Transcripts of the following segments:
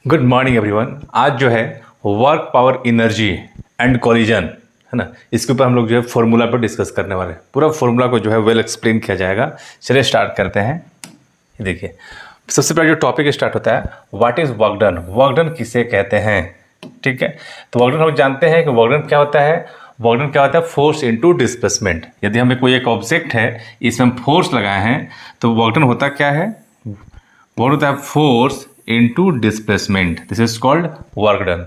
Good morning everyone. आज जो है work power energy and collision है ना, इसके ऊपर हम लोग जो है फॉर्मूला पर डिस्कस करने वाले हैं। पूरा फॉर्मूला को जो है वेल एक्सप्लेन किया जाएगा। चलिए स्टार्ट करते हैं। ये देखिए, सबसे पहले जो टॉपिक स्टार्ट होता है, what is work done. Work done किसे कहते हैं? ठीक है, तो वर्क डन हम लोग जानते हैं कि वर्क डन क्या होता है। वर्क डन क्या होता है? Force into displacement. यदि हमें कोई एक ऑब्जेक्ट है, इसमें हम फोर्स लगाए हैं, तो वर्क डन होता क्या है? वर्क होता है force into displacement. This is called work done.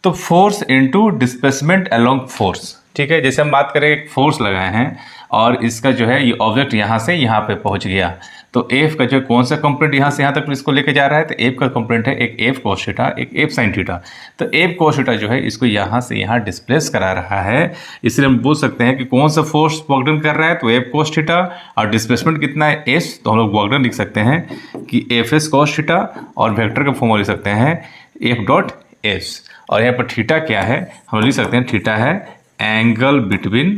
तो force into displacement along force. ठीक है, जैसे हम बात करें, एक फोर्स लगाए हैं और इसका जो है ये ऑब्जेक्ट यहाँ से यहाँ पे पहुँच गया, तो एफ का जो कौन सा कंपोनेंट यहाँ से यहाँ तक इसको लेके जा रहा है, तो एफ का कंपोनेंट है एक एफ कोस थीटा, एक एफ साइन थीटा। तो एफ कोस थीटा जो है इसको यहाँ से यहाँ डिस्प्लेस करा रहा है। इसलिए हम बोल सकते हैं कि कौन सा फोर्स वर्क डन कर रहा है, तो एफ कोस थीटा, और डिस्प्लेसमेंट कितना है, एस। तो हम लोग वर्क डन लिख सकते हैं कि एफ एस कोस थीटा, और वेक्टर का फॉर्मूला लिख सकते हैं एफ डॉट एस। और यहाँ पर थीटा क्या है, हम लिख सकते हैं थीटा है angle between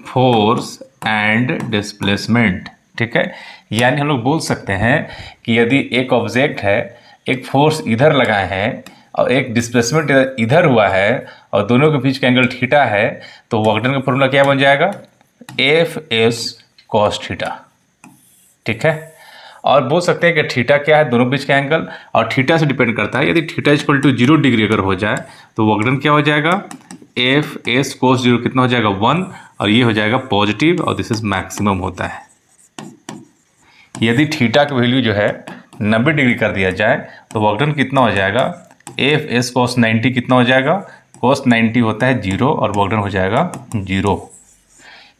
force and displacement. ठीक है, यानी हम लोग बोल सकते हैं कि यदि एक ऑब्जेक्ट है, एक फोर्स इधर लगाए हैं और एक डिस्प्लेसमेंट इधर हुआ है, और दोनों के बीच का एंगल थीटा है, तो वर्क डन का फॉर्मूला क्या बन जाएगा? F S cos theta. ठीक है, और बोल सकते हैं कि थीटा क्या है, दोनों बीच का एंगल, और थीटा से डिपेंड करता है। यदि थीटा इक्वल टू 0 डिग्री अगर हो जाए, तो वर्क डन क्या हो जाएगा? एफ एस कोस 0 कितना हो जाएगा? 1, और ये हो जाएगा पॉजिटिव, और दिस इज मैक्सिमम होता है। यदि थीटा की वैल्यू जो है 90 डिग्री कर दिया जाए, तो वर्क डन कितना हो जाएगा? एफ एस कोस 90 कितना हो जाएगा? कोस 90 होता है 0, और वर्क डन हो जाएगा 0।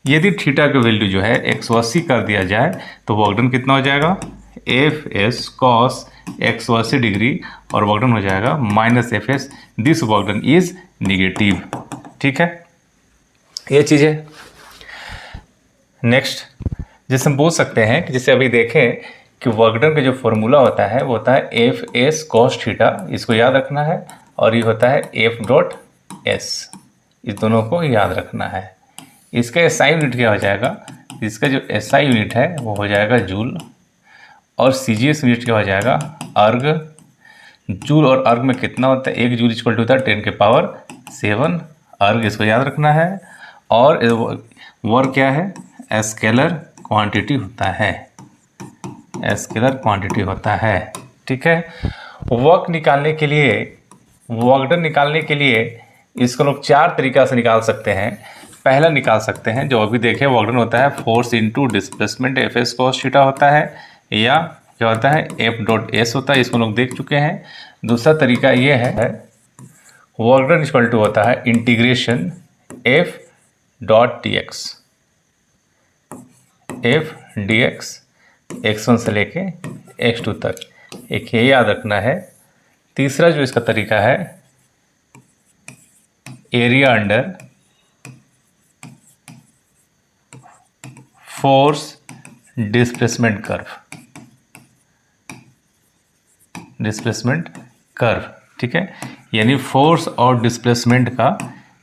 यदि थीटा की वैल्यू जो है 180 कर दिया जाए, तो वर्क डन कितना हो जाएगा? एफ एस कॉस 180 डिग्री, और वर्क डन हो जाएगा minus F S. This work done is negative. ठीक है, ये चीज़ है। नेक्स्ट, जैसे हम बोल सकते हैं कि जैसे अभी देखें कि वर्क डन का जो फॉर्मूला होता है वो होता है एफ एस कॉस थीटा, इसको याद रखना है, और ये होता है एफ डॉट एस, इस दोनों को याद रखना है। इसका एसआई यूनिट क्या हो जाएगा? इसका जो एसआई यूनिट है वो हो जाएगा जूल, और सीजीएस यूनिट क्या हो जाएगा? अर्ग। जूल और अर्ग में कितना होता है? 1 जूल इक्वल टू होता है 10 के पावर 7 अर्ग, इसको याद रखना है। और वर्क क्या है? स्केलर क्वांटिटी होता है, स्केलर क्वांटिटी होता है। ठीक है, वर्क निकालने के लिए, वर्क डन निकालने के लिए इसको लोग 4 तरीका से निकाल सकते हैं। पहला निकाल सकते हैं, जो अभी देखे, वर्क डन होता है force into displacement F S cos theta होता है, या क्या होता है? एफ डॉट एस होता है, इसको लोग देख चुके हैं। दूसरा तरीका ये है, वर्क डन इक्वल टू होता है integration F dot D x, F D x x1 से लेके x2 तक, एक ये याद रखना है। तीसरा जो इसका तरीका है, area under force displacement curve, displacement curve. ठीक है, यानी फोर्स और डिस्प्लेसमेंट का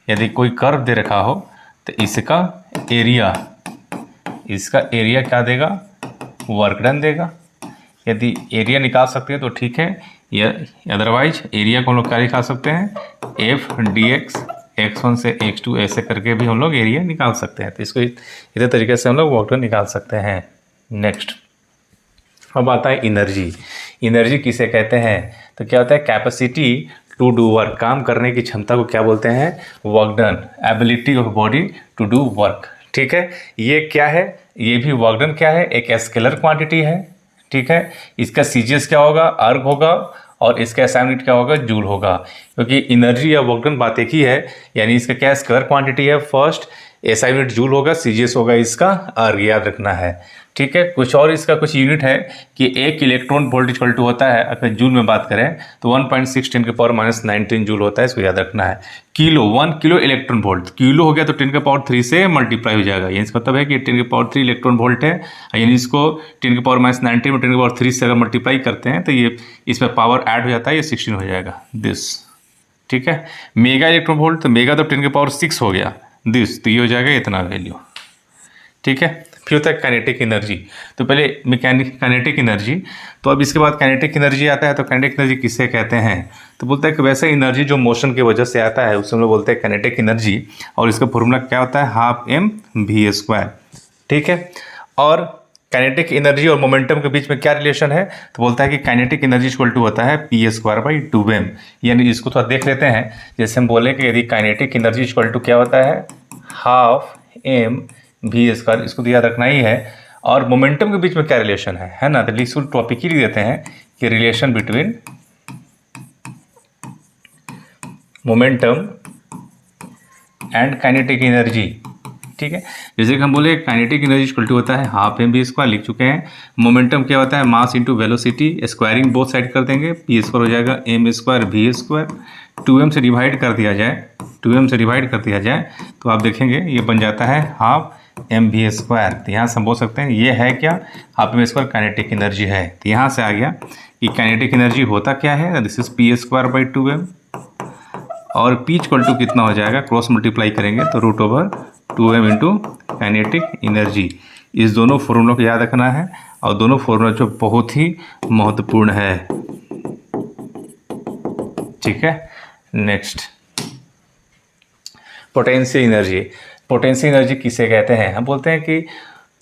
यदि कोई कर्व दे रखा हो, तो इसका एरिया, इसका एरिया क्या देगा? वर्क डन देगा। यदि एरिया निकाल सकते हैं तो ठीक है, या अदरवाइज एरिया को हम लोग क्या निकाल सकते हैं? एफ डी एक्स, x1 से x2 ऐसे करके भी हम लोग एरिया निकाल सकते हैं। तो इसको इसी तरीके से हम लोग वर्क डन निकाल सकते हैं। नेक्स्ट, अब आता है एनर्जी। एनर्जी किसे कहते हैं? तो क्या होता है? कैपेसिटी टू डू वर्क, काम करने की क्षमता को क्या बोलते हैं? Work done, ability of body to do work. ठीक है, ये क्या है? ये भी वर्क डन क्या है? एक स्केलर क्वांटिटी है। ठीक है, इसका सीजीएस क्या होगा? अर्ग होगा, और इसका एसआई यूनिट क्या होगा? जूल होगा। क्योंकि एनर्जी या वर्क डन बात एक ही है, यानी इसका क्या स्केलर क्वांटिटी है फर्स्ट, एसआई यूनिट जूल होगा, सीजीएस होगा इसका अर्ग, याद रखना है। ठीक है, कुछ और इसका कुछ यूनिट है कि 1 इलेक्ट्रॉन वोल्ट इक्वल टू होता है, अगर जूल में बात करें तो 1.6 10 के पावर -19 जूल होता है, इसको याद रखना है। Kilo, 1 kilo electron volt, kilo हो गया तो 10 के पावर 3 से मल्टीप्लाई हो जाएगा, यानी इसका मतलब है कि 10 के पावर 3 इलेक्ट्रॉन वोल्ट है, यानी इसको 10 के पावर -19 में 10 के पावर 3 से अगर मल्टीप्लाई करते हैं तो ये इसमें पावर ऐड हो जाता है, ये 16 हो जाएगा दिस। ठीक है, मेगा इलेक्ट्रॉन वोल्ट, तो मेगा तो 10 के पावर 6 हो गया दिस, तो ये हो जाएगा इतना वैल्यू। ठीक है। फिर होता है काइनेटिक एनर्जी। तो पहले काइनेटिक एनर्जी, तो अब इसके बाद काइनेटिक एनर्जी आता है। तो काइनेटिक एनर्जी किसे कहते हैं? तो बोलते हैं कि वैसे एनर्जी जो मोशन की वजह से आता है उसे हम लोग बोलते हैं काइनेटिक एनर्जी, और इसका फॉर्मूला क्या होता है? Half mv²। ठीक है। और काइनेटिक एनर्जी और मोमेंटम के बीच में क्या रिलेशन है? तो बोलता है कि काइनेटिक एनर्जी इक्वल टू होता है p²/2m। यानी इसको थोड़ा देख लेते हैं। जैसे हम बोले कि यदि काइनेटिक एनर्जी इक्वल टू क्या होता है? हाफ mv², इसको तो याद रखना ही है। और मोमेंटम के बीच में क्या रिलेशन है ना? तो इसको टॉपिक ही लिख देते हैं कि relation between momentum and kinetic energy. ठीक है। जैसे कि हम बोले काइनेटिक एनर्जी इक्वल टू होता है हाफ mv², लिख चुके हैं। मोमेंटम क्या होता है? Mass into velocity, squaring both side कर देंगे, p² हो जाएगा m²v²। 2m से डिवाइड कर दिया जाए, 2m से डिवाइड कर दिया जाए तो आप देखेंगे ये बन जाता है हाफ mv²। तो यहाँ से हम बोल सकते हैं ये है क्या? हाफ mv² काइनेटिक एनर्जी है। तो यहाँ से आ गया कि काइनेटिक एनर्जी होता क्या है? दिस इज p²/2m, और p इक्वल टू कितना हो जाएगा? क्रॉस मल्टीप्लाई करेंगे तो √2m इंटू काइनेटिक एनर्जी। इस दोनों फॉर्मूलों को याद रखना है, और दोनों फॉर्मूला जो बहुत ही महत्वपूर्ण है। ठीक है। Next, potential energy. Potential energy किसे कहते हैं? हम बोलते हैं कि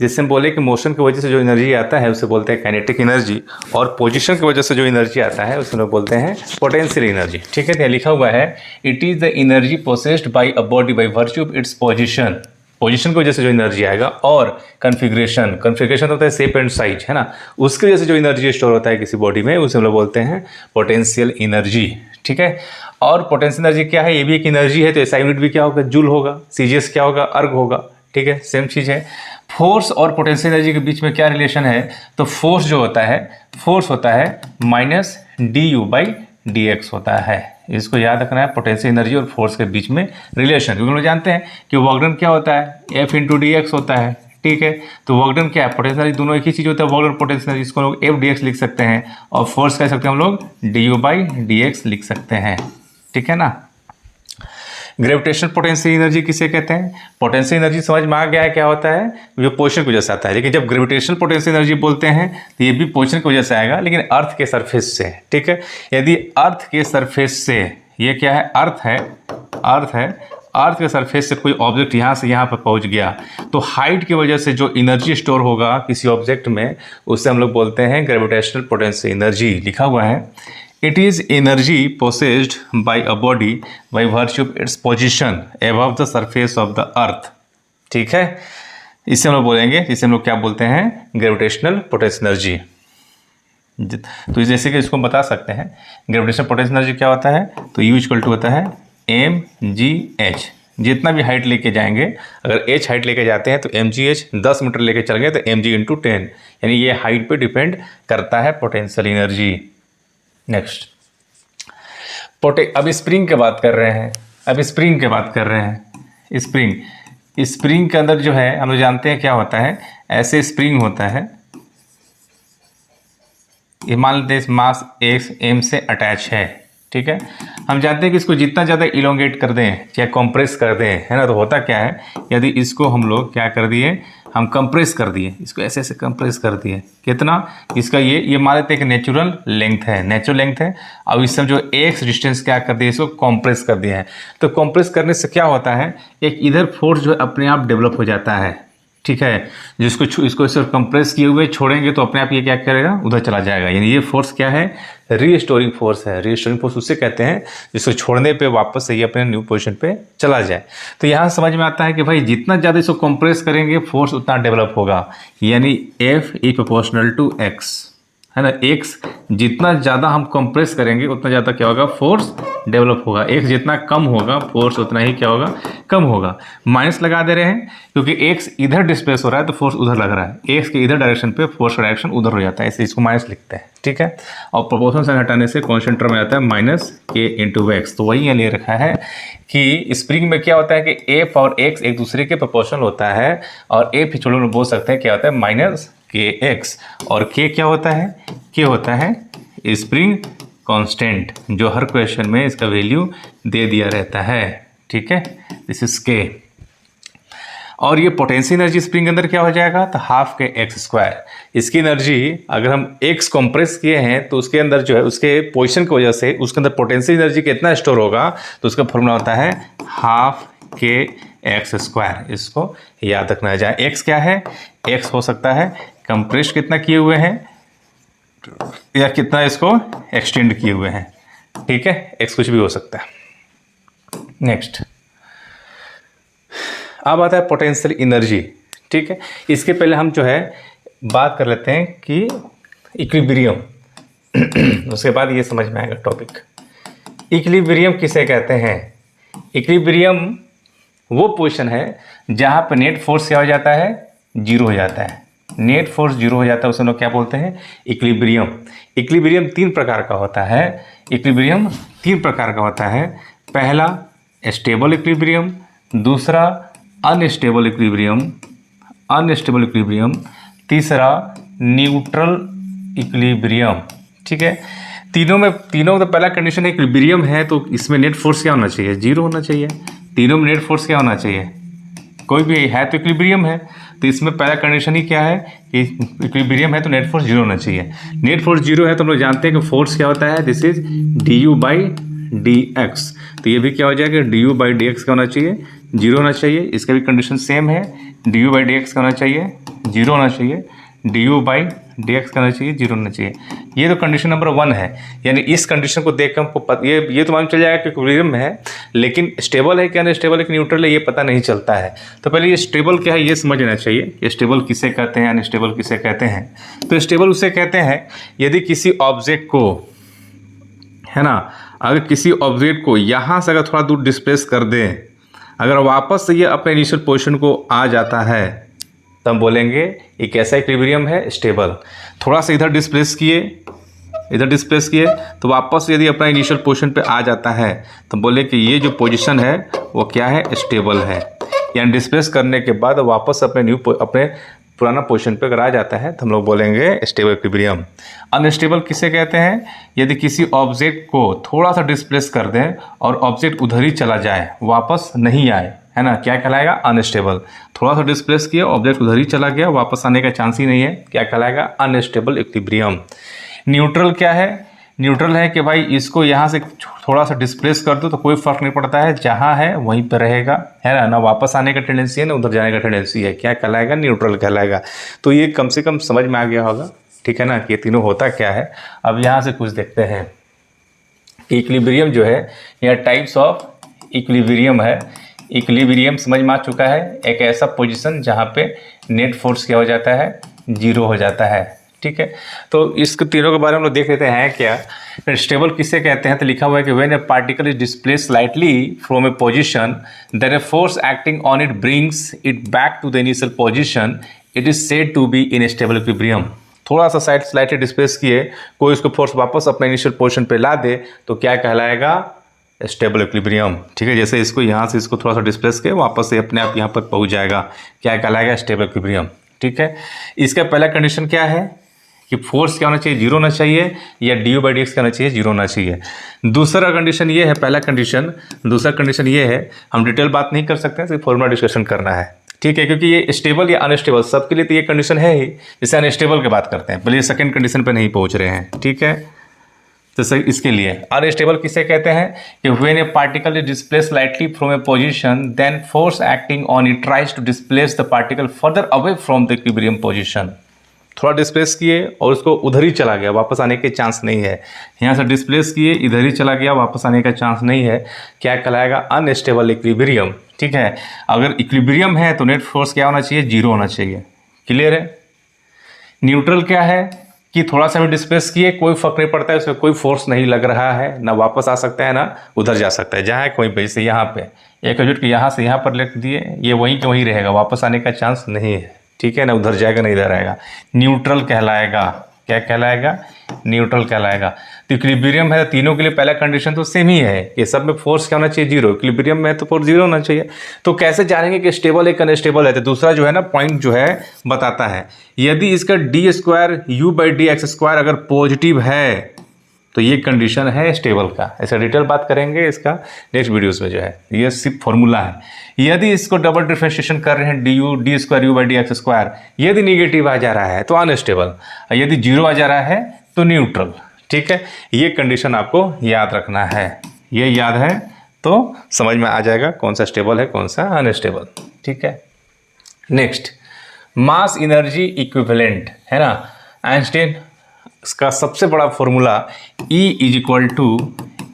जैसे हम बोले कि मोशन की वजह से जो एनर्जी आता है उसे बोलते हैं काइनेटिक एनर्जी, और पोजीशन की वजह से जो एनर्जी आता है उसे लोग बोलते हैं पोटेंशियल एनर्जी। ठीक है। तो लिखा हुआ है it is the energy possessed bye a body by virtue of its position. Position की वजह से जो एनर्जी आएगा, और कन्फिग्रेशन होता है शेप एंड साइज, है ना, उसकी वजह से जो एनर्जी स्टोर होता है किसी बॉडी में उसे हम लोग बोलते हैं पोटेंशियल एनर्जी। ठीक है। और पोटेंशियल एनर्जी क्या है? ये भी एक एनर्जी है। तो ऐसा यूनिट भी क्या होगा? जूल होगा। सीजीएस क्या होगा? अर्ग होगा। ठीक है, सेम चीज़ है। फोर्स और पोटेंशियल एनर्जी के बीच में क्या रिलेशन है? तो फोर्स जो होता है, फोर्स होता है -du/dx होता है। इसको याद रखना है, पोटेंशियल एनर्जी और फोर्स के बीच में रिलेशन। क्योंकि हम लोग जानते हैं कि वर्क डन क्या होता है? F × dx होता है। ठीक है। तो वर्क डन क्या है? पोटेंशियल एनर्जी, दोनों एक ही चीज़ होता है। वर्क डन पोटेंशियल एनर्जी, इसको लोग F/dx लिख सकते हैं, और फोर्स कह सकते हैं हम लोग du/dx लिख सकते हैं। ठीक है ना। ग्रेविटेशनल पोटेंशियल एनर्जी किसे कहते हैं? पोटेंशियल एनर्जी समझ में आ गया है क्या होता है? जो पोजीशन की वजह से आता है। लेकिन जब ग्रेविटेशनल पोटेंशियल एनर्जी बोलते हैं तो ये भी पोजीशन की वजह से आएगा, लेकिन अर्थ के सरफेस से। ठीक है। यदि अर्थ के सरफेस से, ये क्या है? अर्थ है, अर्थ है, अर्थ के सरफेस से कोई ऑब्जेक्ट यहाँ से यहाँ पर पहुँच गया, तो हाइट की वजह से जो एनर्जी स्टोर होगा किसी ऑब्जेक्ट में, उससे हम लोग बोलते हैं ग्रेविटेशनल पोटेंशियल एनर्जी। लिखा हुआ है it is energy possessed bye a body by virtue of its position above the surface of the earth. ठीक है। इससे हम लोग बोलेंगे, इसे हम लोग क्या बोलते हैं? Gravitational potential energy. तो जैसे कि इसको बता सकते हैं ग्रेविटेशनल पोटेंशियल एनर्जी क्या होता है? तो U इक्वल टू होता है mgh। जितना भी हाइट लेके जाएंगे, अगर h हाइट लेके जाते हैं तो mgh, 10 मीटर लेके चल गए तो mg × 10, यानी ये हाइट पे डिपेंड करता है पोटेंशियल एनर्जी। नेक्स्ट, अब स्प्रिंग की बात कर रहे हैं। अब स्प्रिंग की बात कर रहे हैं। स्प्रिंग के अंदर जो है हम लोग जानते हैं क्या होता है? ऐसे स्प्रिंग होता है, ये मान लेते हैं मास x m से अटैच है। ठीक है। हम जानते हैं कि इसको जितना ज़्यादा इलोंगेट कर दें, चाहे कंप्रेस कर दें, है ना, तो होता क्या है? यदि इसको हम लोग क्या कर दिए? हम कंप्रेस कर दिए, इसको ऐसे ऐसे कंप्रेस कर दिए। कितना? इसका ये मान लेते हैं कि नेचुरल लेंथ है, नेचुरल लेंथ है। अब इससे जो x डिस्टेंस क्या कर दिए? इसको कंप्रेस कर दिया है। तो कंप्रेस करने से क्या होता है? एक इधर फोर्स जो है अपने आप डेवलप हो जाता है। ठीक है। जिसको इसको इसे कंप्रेस किए हुए छोड़ेंगे तो अपने आप ये क्या करेगा? उधर चला जाएगा। यानी ये फोर्स क्या है? रीस्टोरिंग फोर्स है। रीस्टोरिंग फोर्स उससे कहते हैं जिसको छोड़ने पे वापस से ये अपने न्यू पोजीशन पे चला जाए। तो यहाँ समझ में आता है कि भाई जितना ज़्यादा इसको कंप्रेस करेंगे फोर्स उतना डेवलप होगा। यानी F = x, है ना। x जितना ज़्यादा हम कंप्रेस करेंगे उतना ज़्यादा क्या होगा? फोर्स डेवलप होगा। x जितना कम होगा फोर्स उतना ही क्या होगा? कम होगा। माइनस लगा दे रहे हैं क्योंकि x इधर डिस्प्लेस हो रहा है तो फोर्स उधर लग रहा है। x के इधर डायरेक्शन पे फोर्स का डायरेक्शन उधर हो जाता है, इसलिए इसको माइनस लिखते हैं। ठीक है। और प्रोपोर्शन साइन हटाने से कॉन्स्टेंट टर्म में आता है -k × x। तो वही यहाँ ले रखा है कि स्प्रिंग में क्या होता है कि F और x एक दूसरे के प्रोपोर्शनल होता है, और F ही छोड़ो बोल सकते हैं क्या होता है? -kx। और k क्या होता है? k होता है स्प्रिंग कांस्टेंट, जो हर क्वेश्चन में इसका वैल्यू दे दिया रहता है। ठीक है। This is k। और ये पोटेंशियल एनर्जी स्प्रिंग के अंदर क्या हो जाएगा, तो हाफ के एक्स स्क्वायर। इसकी एनर्जी अगर हम एक्स कंप्रेस किए हैं तो उसके अंदर जो है उसके पोजीशन की वजह से उसके अंदर पोटेंशियल एनर्जी कितना स्टोर होगा, तो उसका फॉर्मूला होता है हाफ के एक्स स्क्वायर। इसको याद रखना है। जहाँ एक्स क्या है, एक्स हो सकता है कंप्रेस कितना किए हुए हैं या कितना इसको एक्सटेंड किए हुए हैं, ठीक है, एक्स कुछ भी हो सकता है। नेक्स्ट अब आता है पोटेंशियल एनर्जी, ठीक है। इसके पहले हम जो है बात कर लेते हैं कि इक्विलिब्रियम उसके बाद ये समझ में आएगा टॉपिक। इक्विलिब्रियम किसे कहते हैं? इक्विलिब्रियम वो पोजीशन है जहाँ पे नेट फोर्स क्या हो जाता है, जीरो हो जाता है। नेट फोर्स जीरो हो जाता है उसे लोग क्या बोलते हैं, इक्विलिब्रियम। इक्विलिब्रियम तीन प्रकार का होता है। इक्विलिब्रियम तीन प्रकार का होता है। पहला स्टेबल इक्विलिब्रियम, दूसरा अनस्टेबल इक्विलिब्रियम, तीसरा न्यूट्रल इक्विलिब्रियम, ठीक है। तीनों तो पहला कंडीशन है इक्विलिब्रियम है तो इसमें नेट फोर्स क्या होना चाहिए, जीरो होना चाहिए। तीनों में नेट फोर्स क्या होना चाहिए, कोई भी है तो इक्विलिब्रियम है, तो इसमें पहला कंडीशन ही क्या है कि इक्विलिब्रियम है तो नेट फोर्स जीरो होना चाहिए। नेट फोर्स जीरो है तो हम लोग जानते हैं कि फोर्स क्या होता है, दिस इज du/dx। तो ये भी क्या हो जाएगा, du/dx का होना चाहिए, जीरो होना चाहिए। इसका भी कंडीशन सेम है, du/dx का होना चाहिए, जीरो होना चाहिए, du/dx का होना चाहिए, जीरो होना चाहिए। ये तो कंडीशन नंबर 1 है। यानी इस कंडीशन को देख कर हमको ये तो मालूम चल जाएगा कि इक्विलिब्रियम है, लेकिन स्टेबल है कि अनस्टेबल है कि न्यूट्रल है ये पता नहीं चलता है। तो पहले ये स्टेबल क्या है ये समझ लेना चाहिए। ये स्टेबल किसे कहते हैं, अनस्टेबल किसे कहते हैं। तो स्टेबल उसे कहते हैं यदि किसी ऑब्जेक्ट को, है ना, अगर किसी ऑब्जेक्ट को यहाँ से अगर थोड़ा दूर डिस्प्लेस कर दें, अगर वापस से ये अपने इनिशियल पोजीशन को आ जाता है तो हम बोलेंगे ये कैसा इक्विलिब्रियम है, स्टेबल। थोड़ा सा इधर डिस्प्लेस किए तो वापस यदि अपना इनिशियल पोजीशन पे आ जाता है तो बोले कि ये जो पोजीशन है वो क्या है, स्टेबल है। यानी डिस्प्लेस करने के बाद वापस अपने पुराना पोजीशन पे अगर आ जाता है तो हम लोग बोलेंगे स्टेबल इक्विलिब्रियम। अनस्टेबल किसे कहते हैं, यदि किसी ऑब्जेक्ट को थोड़ा सा डिस्प्लेस कर दें और ऑब्जेक्ट उधर ही चला जाए, वापस नहीं आए, है ना, क्या कहलाएगा, अनस्टेबल। थोड़ा सा डिस्प्लेस किया, ऑब्जेक्ट उधर ही चला गया, वापस आने का चांस ही नहीं है, क्या कहलाएगा, अनस्टेबल इक्विलिब्रियम। न्यूट्रल क्या है, न्यूट्रल है कि भाई इसको यहाँ से थोड़ा सा डिस्प्लेस कर दो तो कोई फर्क नहीं पड़ता है, जहाँ है वहीं पर रहेगा, है ना वापस आने का टेंडेंसी है ना उधर जाने का टेंडेंसी है, क्या कहलाएगा, न्यूट्रल कहलाएगा। तो ये कम से कम समझ में आ गया होगा, ठीक है ना, कि ये तीनों होता क्या है। अब यहाँ से कुछ देखते हैं। इक्विलिब्रियम जो है यह टाइप्स ऑफ इक्विलिब्रियम है। इक्विलिब्रियम समझ में आ चुका है, एक ऐसा पोजीशन जहाँ पे नेट फोर्स क्या हो जाता है, जीरो हो जाता है, ठीक है। तो इसके तीनों के बारे में हम लोग देख लेते हैं क्या। स्टेबल किसे कहते हैं, तो लिखा हुआ है कि when a particle is displace slightly from a position then a force acting on it brings it back to the initial position, it is said to be in stable equilibrium. थोड़ा सा साइड स्लाइटली डिस्प्लेस किए, कोई उसको force वापस अपने initial position पे ला दे तो क्या कहलाएगा, स्टेबल इक्विलिब्रियम, ठीक है। जैसे इसको यहाँ से इसको थोड़ा सा डिस्प्लेस किए, वापस से अपने आप यहाँ पर पहुँच जाएगा, क्या कहलाएगा, स्टेबल इक्विलिब्रियम, ठीक है। इसका पहला कंडीशन क्या है कि फोर्स क्या होना चाहिए, जीरो होना चाहिए, या du/dx क्या होना चाहिए, जीरो होना चाहिए। दूसरा कंडीशन ये है, पहला कंडीशन, दूसरा कंडीशन ये है, हम डिटेल बात नहीं कर सकते हैं, सिर्फ फॉर्मूला डिस्कशन करना है, ठीक है, क्योंकि ये स्टेबल या अनस्टेबल सबके लिए तो ये कंडीशन है ही। जैसे अनस्टेबल की बात करते हैं, पहले सेकंड कंडीशन पे नहीं पहुंच रहे हैं, ठीक है। तो सही इसके लिए अनस्टेबल किसे कहते हैं कि when a particle is displace slightly from a position then force acting on it tries to displace the particle further away from the equilibrium position. थोड़ा डिस्प्लेस किए और उसको उधर ही चला गया, वापस आने के चांस नहीं है। यहाँ से डिस्प्लेस किए, इधर ही चला गया, वापस आने का चांस नहीं है, क्या कहलाएगा, अनस्टेबल इक्विलिब्रियम, ठीक है। अगर इक्विलिब्रियम है तो नेट फोर्स क्या होना चाहिए, जीरो होना चाहिए, क्लियर है। न्यूट्रल क्या है कि थोड़ा सा भी डिस्प्लेस किए, कोई फर्क नहीं पड़ता है, उसमें कोई फोर्स नहीं लग रहा है, ना वापस आ सकता है ना उधर जा सकता है, जहाँ है कोई पे, जैसे यहाँ पे एक ऑब्जेक्ट यहाँ से यहाँ पर लिख दिए, ये वहीं के वहीं रहेगा, वापस आने का चांस नहीं है, ठीक है ना, उधर जाएगा ना इधर आएगा, न्यूट्रल कहलाएगा, क्या कहलाएगा, न्यूट्रल कहलाएगा। तो इक्विलिब्रियम है, तीनों के लिए पहला कंडीशन तो सेम ही है, ये सब में फोर्स क्या होना चाहिए, जीरो। इक्विलिब्रियम में तो फोर्स जीरो होना चाहिए। तो कैसे जानेंगे कि स्टेबल है कि अनस्टेबल है, तो दूसरा जो है ना पॉइंट जो है बताता है, यदि इसका d² u/dx² अगर पॉजिटिव है तो ये कंडीशन है स्टेबल का। ऐसा डिटेल बात करेंगे इसका नेक्स्ट वीडियोस में जो है। ये सिर्फ फॉर्मूला है। यदि इसको डबल डिफरेंशिएशन कर रहे हैं du/d²u/dx², यदि निगेटिव आ जा रहा है तो अनस्टेबल, यदि जीरो आ जा रहा है तो न्यूट्रल। ठीक है, ये कंडीशन आपको याद रखना है। ये याद है तो समझ में आ जाएगा कौन सा स्टेबल है कौन सा अनस्टेबल। ठीक है, नेक्स्ट मास एनर्जी इक्विवेलेंट है ना। आइंस्टाइन इसका सबसे बड़ा फॉर्मूला E =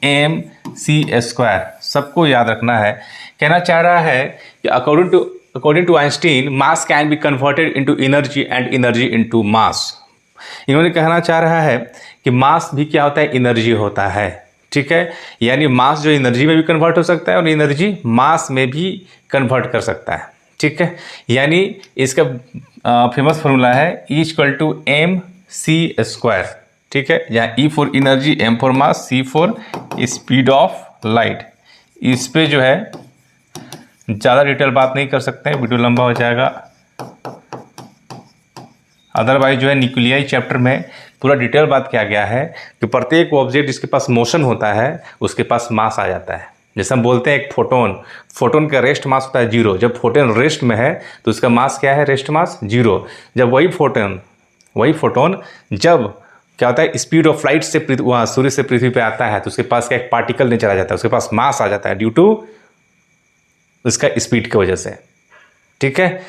mc²। सबको याद रखना है। कहना चाह रहा है कि according to Einstein mass can be converted into energy and energy into mass. इन्होंने कहना चाह रहा है कि मास भी क्या होता है, एनर्जी होता है। ठीक है, यानी मास जो एनर्जी में भी कन्वर्ट हो सकता है और एनर्जी मास में भी कन्वर्ट कर सकता है। ठीक है, यानी इसका फेमस फॉर्मूला है E = mc²। ठीक है, यहाँ E for energy, M for mass, C for speed of light. इस पे जो है ज़्यादा डिटेल बात नहीं कर सकते हैं, वीडियो लंबा हो जाएगा। अदरवाइज जो है न्यूक्लियाई चैप्टर में पूरा डिटेल बात किया गया है कि प्रत्येक ऑब्जेक्ट जिसके पास मोशन होता है उसके पास मास आ जाता है। जैसे हम बोलते हैं एक फोटोन का रेस्ट मास होता है 0। जब फोटोन रेस्ट में है तो उसका मास क्या है, रेस्ट मास 0। जब वही फोटोन जब क्या होता है, स्पीड ऑफ लाइट से वहाँ सूर्य से पृथ्वी पे आता है तो उसके पास का एक पार्टिकल नहीं चला जाता है, उसके पास मास आ जाता है ड्यू टू उसका स्पीड की वजह से। ठीक है,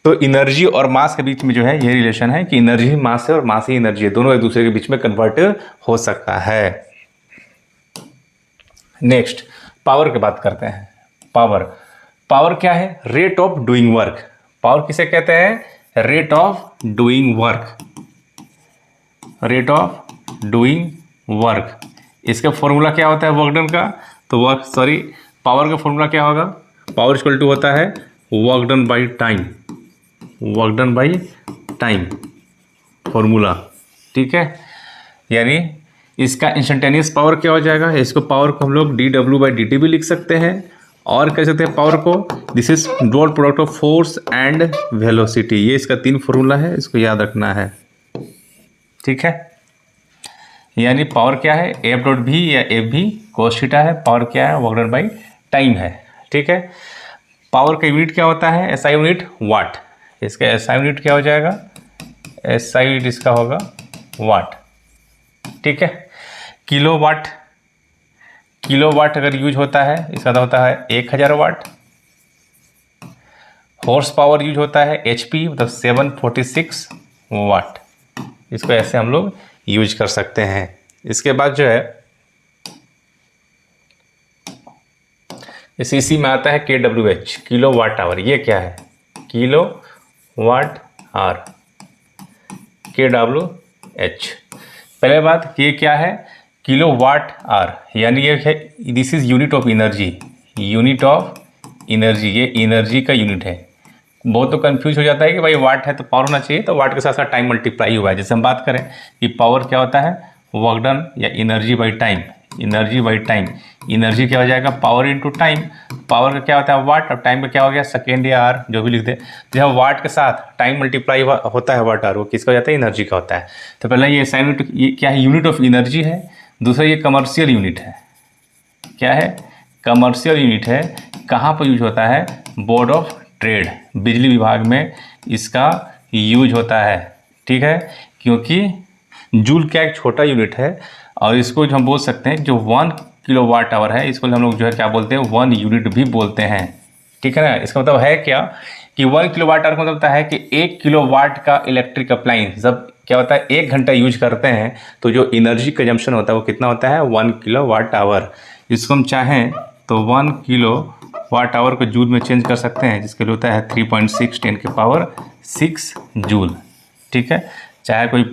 तो एनर्जी और मास के बीच में जो है ये रिलेशन है कि एनर्जी ही मास है और मास ही एनर्जी है, दोनों एक दूसरे के बीच में कन्वर्ट हो सकता है। नेक्स्ट पावर की बात करते हैं। पावर क्या है, rate of doing work. Power किसे कहते हैं, rate of doing work. Rate of doing work, इसका फॉर्मूला क्या होता है वर्क डन का, तो पावर का फॉर्मूला क्या होगा, पावर इक्वल टू होता है work done by time. Work done by time formula. ठीक है, यानी इसका इंस्टेंटेनियस पावर क्या हो जाएगा, इसको पावर को हम लोग dW/dt भी लिख सकते हैं और कह सकते हैं पावर को this is dot product of force and velocity. ये इसका 3 फॉर्मूला है, इसको याद रखना है। ठीक है, यानी पावर क्या है, F.V या FV cos थीटा है। पावर क्या है, वर्क डन बाई टाइम है। ठीक है, पावर का यूनिट क्या होता है, SI यूनिट वाट। इसका SI यूनिट क्या हो जाएगा, SI यूनिट इसका होगा वाट। ठीक है, किलोवाट अगर यूज होता है इसका तो होता है 1000 वाट। हॉर्स पावर यूज होता है HP, मतलब 746 वाट। इसको ऐसे हम लोग यूज कर सकते हैं। इसके बाद जो है इसी में आता है kWh, किलो वाट आवर। ये क्या है, किलो वाट आवर, kWh। पहले बात ये क्या है, किलो वाट आवर, यानी ये है this is unit of energy. Unit of energy, ये एनर्जी का यूनिट है। बहुत तो कंफ्यूज हो जाता है कि भाई वाट है तो पावर होना चाहिए, तो वाट के साथ साथ टाइम मल्टीप्लाई हुआ है। जैसे हम बात करें कि पावर क्या होता है, वर्क डन या energy by time. Energy by time, energy क्या हो जाएगा, पावर इनटू टाइम। पावर का क्या होता है वाट, और टाइम का क्या हो गया सेकेंड या आवर, जो भी लिख दे। तो जब वाट के साथ टाइम मल्टीप्लाई होता है वाट आवर, वो किसका हो जाता है, एनर्जी का होता है। तो पहले ये साइन यूनिट, ये क्या है, यूनिट ऑफ एनर्जी है। दूसरा ये कमर्शियल यूनिट है। क्या है, कमर्शियल यूनिट है। कहाँ पर यूज होता है, बोर्ड ऑफ ट्रेड, बिजली विभाग में इसका यूज होता है। ठीक है, क्योंकि जूल क्या एक छोटा यूनिट है और इसको जो हम बोल सकते हैं जो 1 किलोवाट आवर है, इसको हम लोग जो है क्या बोलते हैं, 1 यूनिट भी बोलते हैं। ठीक है ना, इसका मतलब है क्या कि 1 किलोवाट आवर का मतलब होता है कि 1 किलोवाट का इलेक्ट्रिक अप्लायंस जब क्या होता है 1 घंटा यूज करते हैं तो जो एनर्जी कंजम्पशन होता है वो कितना होता है, 1 किलोवाट आवर। इसको हम चाहें तो 1 किलोवाट आवर को जूल में चेंज कर सकते हैं, जिसके लिए होता है 3.6 10⁶ जूल। ठीक है, चाहे कोई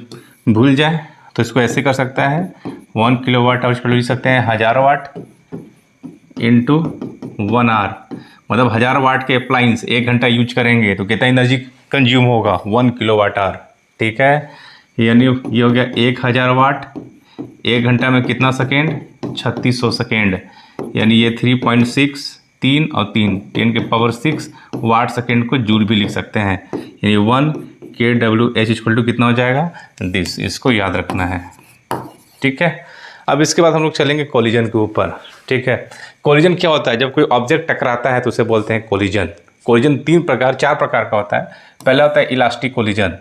भूल जाए तो इसको ऐसे कर सकता है, 1 किलोवाट आवर इसको लिख सकते हैं 1000 वाट इंटू 1 आवर, मतलब 1000 वाट के अप्लायंस 1 घंटा यूज करेंगे तो कितना एनर्जी कंज्यूम होगा, 1 किलोवाट आवर। ठीक है, यानी ये हो गया 1000 वाट, 1 घंटा में कितना सेकेंड, 3600 सेकेंड, यानी ये 3.6 3 और 3 10⁶ वाट सेकेंड को जूल भी लिख सकते हैं। यानी 1 kWh इक्वल टू कितना हो जाएगा, दिस, इसको याद रखना है। ठीक है, अब इसके बाद हम लोग चलेंगे कोलिजन के ऊपर। ठीक है, कोलिजन क्या होता है? जब कोई ऑब्जेक्ट टकराता है तो उसे बोलते हैं कोलिजन। कोलिजन चार प्रकार का होता है। पहला होता है इलास्टिक कोलिजन,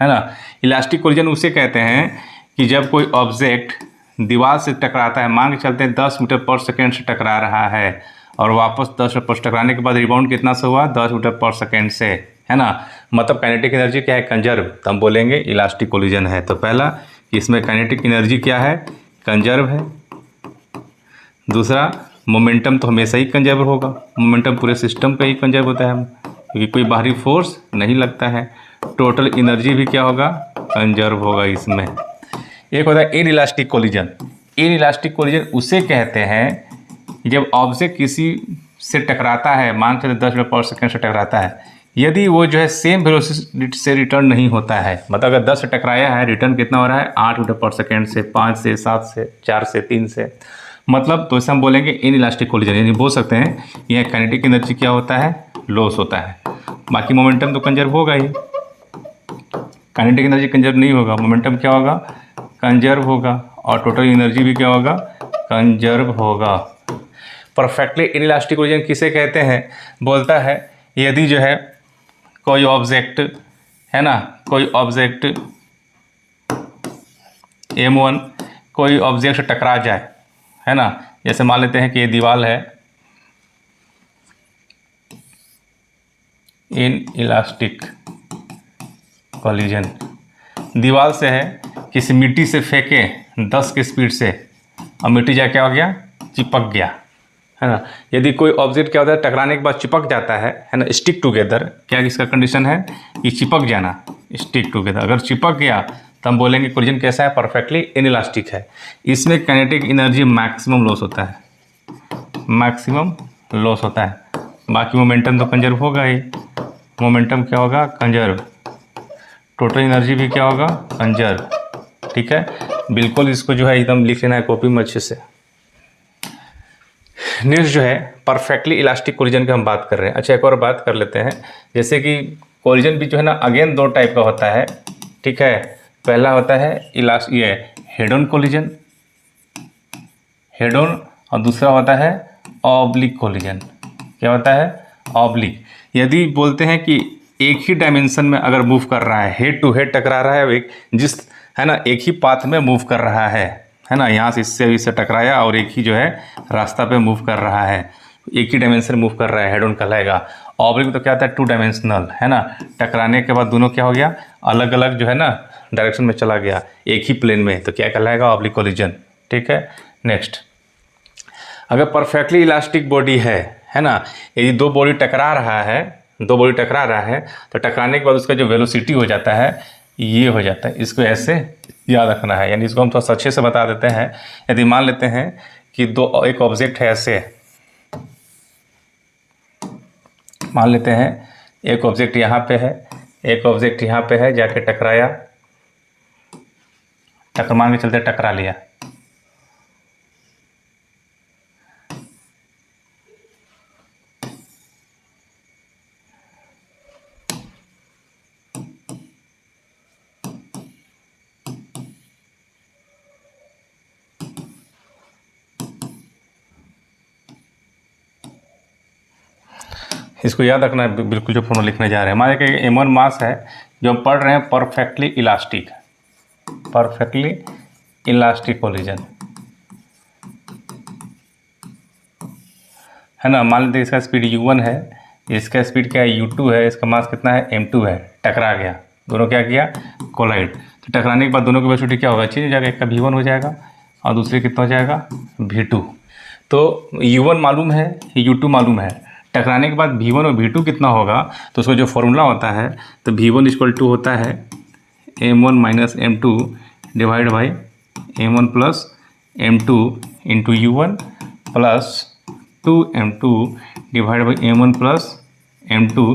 है ना। इलास्टिक कोलिजन उसे कहते हैं कि जब कोई ऑब्जेक्ट दीवार से टकराता है, मान के चलते हैं 10 मीटर पर सेकेंड से टकरा रहा है और वापस 10 मीटर पर टकराने के बाद रिबाउंड कितना से हुआ? 10 मीटर पर सेकेंड से, है ना। मतलब काइनेटिक एनर्जी क्या है? कंजर्व। तो हम बोलेंगे इलास्टिक कोलिजन है। तो पहला, इसमें काइनेटिक एनर्जी क्या है? कंजर्व है। दूसरा, मोमेंटम तो हमेशा ही कंजर्व होगा, मोमेंटम पूरे सिस्टम का ही कंजर्व होता है, क्योंकि कोई बाहरी फोर्स नहीं लगता है। टोटल एनर्जी भी क्या होगा? कंजर्व होगा इसमें। एक होता है इनइलास्टिक कोलिजन। इनइलास्टिक कोलिजन उसे कहते हैं जब ऑब्जेक्ट किसी से टकराता है, मान के 10 मीटर पर सेकेंड से टकराता है, यदि वो जो है सेम वेलोसिटी से रिटर्न नहीं होता है, मतलब अगर 10 से टकराया है, रिटर्न कितना हो रहा है? 8 मीटर पर सेकेंड से, 5 से, 7 से, 4 से, 3 से, मतलब तो इसे हम बोलेंगे इनइलास्टिक कोलिजन। यानी बोल सकते हैं यह काइनेटिक एनर्जी क्या होता है? लॉस होता है। बाकी मोमेंटम तो कंजर्व होगा ही। काइनेटिक एनर्जी कंजर्व नहीं होगा, मोमेंटम क्या होगा? कंजर्व होगा, और टोटल एनर्जी भी क्या होगा? कंजर्व होगा। परफेक्टली इनइलास्टिक कोलिजन किसे कहते हैं? बोलता है यदि जो है कोई ऑब्जेक्ट, है ना, कोई ऑब्जेक्ट M1 कोई ऑब्जेक्ट से टकरा जाए, है ना। जैसे मान लेते हैं कि ये दीवार है, इनइलास्टिक कोलिजन दीवार से है, किसी मिट्टी से फेंके 10 की स्पीड से, और मिट्टी जा क्या हो गया? चिपक गया, है ना। यदि कोई ऑब्जेक्ट क्या होता है? टकराने के बाद चिपक जाता है ना, स्टिक टुगेदर। क्या इसका कंडीशन है? कि चिपक जाना, स्टिक टुगेदर। अगर चिपक गया तो हम बोलेंगे कोलिजन कैसा है? परफेक्टली इनइलास्टिक है। इसमें काइनेटिक एनर्जी मैक्सिमम लॉस होता है, मैक्सिमम लॉस होता है। बाकी मोमेंटम तो कंजर्व होगा ही, मोमेंटम क्या होगा? कंजर्व। टोटल एनर्जी भी क्या होगा? कंजर्व। ठीक है, बिल्कुल इसको जो है एकदम लिख लेना है कॉपी में अच्छे से। नेक्स्ट जो है परफेक्टली इलास्टिक कोलिजन की हम बात कर रहे हैं। अच्छा, एक और बात कर लेते हैं, जैसे कि कोलिजन भी जो है ना, अगेन 2 टाइप का होता है। ठीक है, पहला होता है ये head on collision, head on, और दूसरा होता है ऑब्लिक कोलिजन। क्या होता है? ऑब्लिक। यदि बोलते हैं कि एक ही डायमेंशन में अगर मूव कर रहा है, हेड टू हेड टकरा रहा है, एक जिस, है ना, एक ही पाथ में मूव कर रहा है ना, यहाँ से इससे टकराया और एक ही जो है रास्ता पे मूव कर रहा है, एक ही डायमेंशन मूव कर रहा है, हेड ऑन कहलाएगा। ऑब्लिक तो क्या होता है? 2 डायमेंशनल, है ना। टकराने के बाद दोनों क्या हो गया? अलग अलग जो है ना डायरेक्शन में चला गया, एक ही प्लेन में, तो क्या कहलाएगा? Oblique collision. ठीक है, नेक्स्ट, अगर परफेक्टली इलास्टिक बॉडी है ना, यदि 2 बॉडी टकरा रहा है, 2 बॉडी टकरा रहा है, तो टकराने के बाद उसका जो वेलोसिटी हो जाता है, ये हो जाता है। इसको ऐसे याद रखना है, यानी इसको हम थोड़ा अच्छे से बता देते हैं। यदि मान लेते हैं कि एक ऑब्जेक्ट है ऐसे, मान लेते हैं एक ऑब्जेक्ट यहाँ पे है, एक ऑब्जेक्ट यहाँ पे है, जाके टकराया, मान के चलते टकरा लिया। इसको याद रखना है बिल्कुल, जो फॉर्मूला लिखने जा रहे हैं। हमारे के M1 मास है जो हम पढ़ रहे हैं, perfectly elastic, perfectly elastic collision, है ना। मान लेते हैं इसका स्पीड U1 है, इसका स्पीड क्या है? U2 है, इसका मास कितना है? M2 है। टकरा गया, दोनों क्या किया? कोलाइड। तो टकराने के बाद दोनों की वेलोसिटी क्या होगा? चेंज हो जाएगा, एक का V1 हो जाएगा और दूसरे कितना हो जाएगा? V2। तो U1 मालूम है, U2 मालूम है, टकराने के बाद V1 और V2 कितना होगा? तो उसका जो फॉर्मूला होता है, तो V1 = होता है M1 - M2 divide by M1 + M2 into U1 plus 2M2 divide by M1 + M2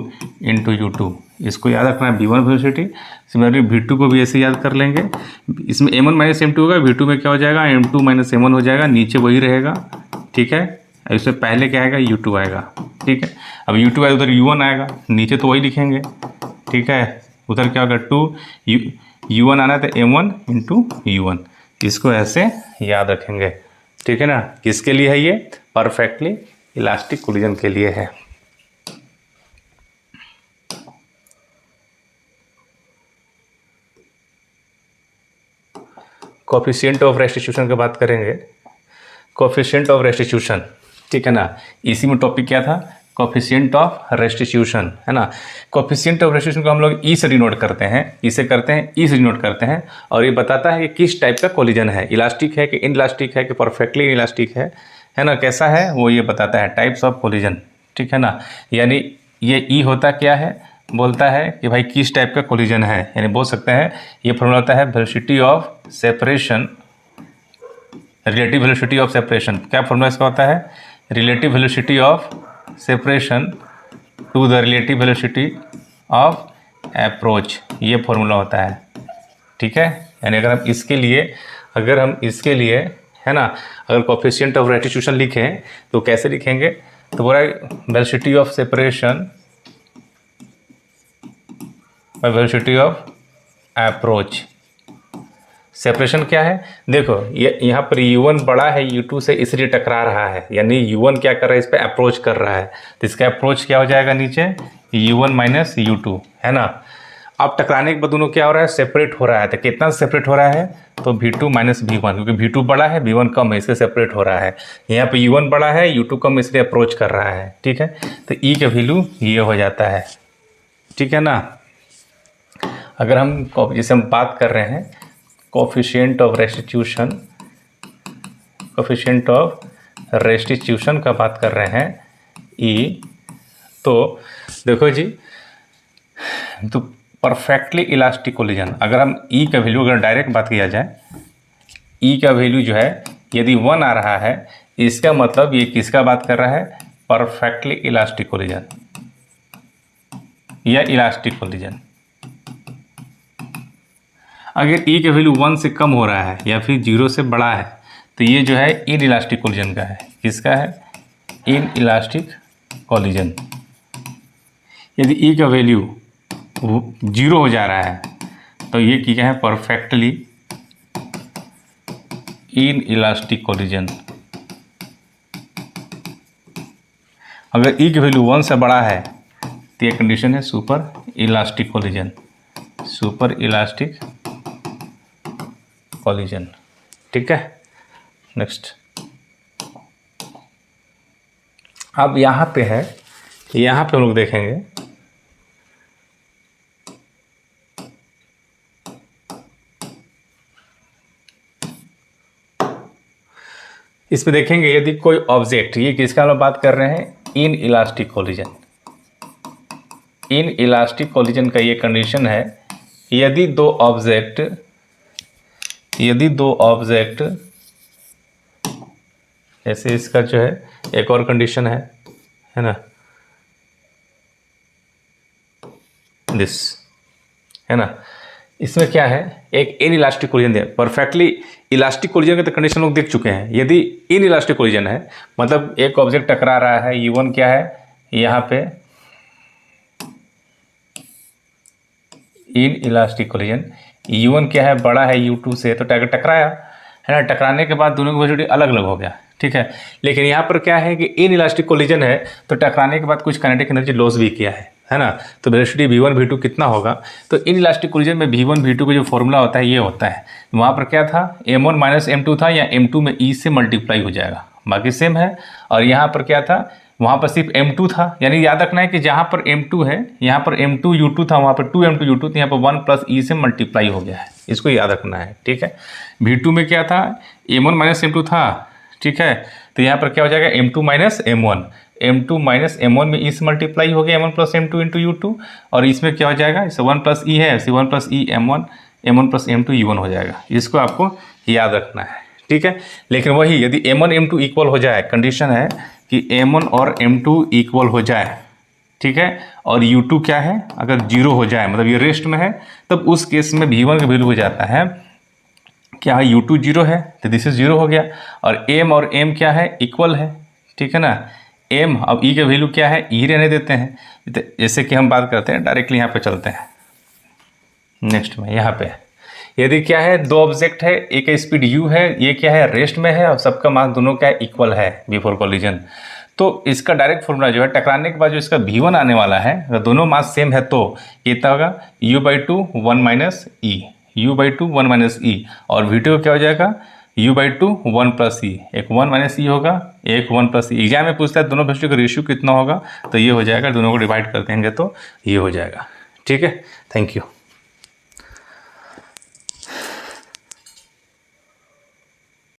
into U2। इसको याद रखना है, V1 वेलोसिटी। सिमिलरली V2 को भी ऐसे याद कर लेंगे। इसमें M1 - M2 होगा, V2 में क्या हो जाएगा? M2 - M1 हो जाएगा, नीचे वही रहेगा। ठीक है, इससे पहले क्या आएगा? U2 आएगा। ठीक है, अब U2 आएगा, उधर U1 आएगा, नीचे तो वही लिखेंगे। ठीक है, उधर क्या होगा? 2 U1 आना है तो M1 इंटू U1, इसको ऐसे याद रखेंगे, ठीक है ना। किसके लिए है ये? परफेक्टली इलास्टिक कोलिजन के लिए है। कोफिशिएंट ऑफ रेस्टिट्यूशन की बात करेंगे। कोफिशिएंट ऑफ रेस्टिट्यूशन, ठीक है ना। इसी में टॉपिक क्या था? कोफिशिएंट ऑफ रेस्टिट्यूशन, है ना। कोफिशिएंट ऑफ रेस्टिट्यूशन को हम लोग ई से डिनोट करते हैं, इसे करते हैं ई से डिनोट करते हैं, और ये बताता है कि किस टाइप का कोलिजन है, इलास्टिक है कि इनइलास्टिक है कि परफेक्टली इलास्टिक है ना, कैसा है वो ये बताता है, टाइप्स ऑफ कोलिजन, ठीक है ना। यानी ये ई होता क्या है? बोलता है कि भाई किस टाइप का कोलिजन है, यानी बोल सकते हैं ये फॉर्मूला होता है velocity of separation, relative velocity of separation. क्या फॉर्मूला इसका होता है? Relative velocity of separation to the relative velocity of approach, ये फॉर्मूला होता है, ठीक है। यानी अगर हम इसके लिए है ना, अगर कोफिशिएंट ऑफ रेस्टिट्यूशन लिखें तो कैसे लिखेंगे? तो बोला velocity of separation by velocity of approach. Separation क्या है? देखो ये यहाँ पर u1 बड़ा है u2 से, इसलिए टकरा रहा है, यानी u1 क्या कर रहा है? इस पर अप्रोच कर रहा है, तो इसका अप्रोच क्या हो जाएगा नीचे? u1 माइनस u2, है ना। अब टकराने के बाद दोनों क्या हो रहा है? सेपरेट हो रहा है। तो कितना सेपरेट हो रहा है? तो v2 माइनस v1, क्योंकि v2 बड़ा है v1 कम है, इससे सेपरेट हो रहा है। यहाँ पे u1 बड़ा है u2 कम, इसलिए अप्रोच कर रहा है, ठीक है। तो e का वैल्यू ये हो जाता है, ठीक है ना। अगर हम जैसे हम बात कर रहे हैं coefficient of restitution, coefficient of restitution का बात कर रहे हैं ई, तो देखो जी, तो परफेक्टली इलास्टिक कोलिजन, अगर हम ई का वैल्यू अगर डायरेक्ट बात किया जाए, ई का वैल्यू जो है यदि 1 आ रहा है, इसका मतलब ये किसका बात कर रहा है? परफेक्टली इलास्टिक कोलिजन या इलास्टिक कोलिजन। अगर ई का वैल्यू 1 से कम हो रहा है या फिर 0 से बड़ा है, तो ये जो है इन इलास्टिक कोलिजन का है। किसका है? In elastic collision. यदि ई का वैल्यू 0 हो जा रहा है तो ये क्या है? Perfectly in elastic collision. अगर ई की वैल्यू 1 से बड़ा है तो ये कंडीशन है super elastic collision, super elastic collision, ठीक है। नेक्स्ट, अब यहाँ पे है, यहाँ पे हम लोग देखेंगे इस पे देखेंगे यदि कोई ऑब्जेक्ट, ये किसका हम बात कर रहे हैं? In elastic collision. In elastic collision का ये कंडीशन है, यदि दो ऑब्जेक्ट जैसे इसका जो है एक और कंडीशन है ना, दिस, है ना। इसमें क्या है? एक इन इलास्टिक कोलिजन है, परफेक्टली इलास्टिक कोलिजन के तो कंडीशन लोग देख चुके हैं। यदि इन इलास्टिक कोलिजन है मतलब एक ऑब्जेक्ट टकरा रहा है, u1 क्या है यहाँ पे? इन इलास्टिक कोलिजन, u1 क्या है? बड़ा है u2 से, तो टकराया, है ना। टकराने के बाद दोनों की वेलोसिटी अलग अलग हो गया, ठीक है। लेकिन यहाँ पर क्या है कि इन इलास्टिक कोलिजन है तो टकराने के बाद कुछ काइनेटिक एनर्जी लॉस भी किया है ना। तो वेलोसिटी v1 v2 कितना होगा? तो इन इलास्टिक कोलिजन में v1 v2 का जो फॉर्मूला होता है ये होता है, वहाँ पर क्या था? m1 माइनस m2 था, या m2 में e से मल्टीप्लाई हो जाएगा, बाकी सेम है। और यहाँ पर क्या था? वहाँ पर सिर्फ m2 था, यानी याद रखना है कि जहाँ पर m2 है, यहाँ पर m2 u2 था, वहाँ पर 2m2 u2, तो यहाँ पर 1 प्लस e से मल्टीप्लाई हो गया है, इसको याद रखना है, ठीक है। v2 में क्या था? m1 माइनस m2 था, ठीक है। तो यहाँ पर क्या हो जाएगा? m2 minus m1, m2 minus m1 में e से मल्टीप्लाई हो गया m1 plus m2 into u2, और इसमें क्या हो जाएगा? इसे 1 प्लस e है, इसे 1 plus e m1 plus m2 u1 हो जाएगा, इसको आपको याद रखना है, ठीक है। लेकिन वही यदि m1 m2 इक्वल हो जाए, कंडीशन है कि m1 और m2 इक्वल हो जाए, ठीक है, और u2 क्या है? अगर 0 हो जाए, मतलब ये रेस्ट में है, तब उस केस में v1 का वैल्यू हो जाता है क्या? u2 0 है तो दिस इज 0 हो गया, और m और m क्या है? इक्वल है, ठीक है ना। m, अब e का वैल्यू क्या है? e रहने देते हैं, तो जैसे कि हम बात करते हैं डायरेक्टली यहाँ पे चलते हैं नेक्स्ट में। यहाँ पे यदि क्या है, दो ऑब्जेक्ट है, एक का स्पीड u है, ये क्या है रेस्ट में है, और सबका मास दोनों क्या है इक्वल है बिफोर कोलिजन, तो इसका डायरेक्ट फॉर्मूला जो है टकराने के बाद जो इसका v1 आने वाला है, अगर दोनों मास सेम है तो कितना होगा u/2 1 माइनस ई, u/2 1 माइनस ई, और v2 क्या हो जाएगा u/2 1 प्लस ई, एक 1 माइनस ई होगा, एक 1 प्लस ई। एग्जाम में पूछता है दोनों वेलोसिटी का रेशियो कितना होगा, तो ये हो जाएगा, दोनों को डिवाइड कर देंगे तो ये हो जाएगा। ठीक है, थैंक यू।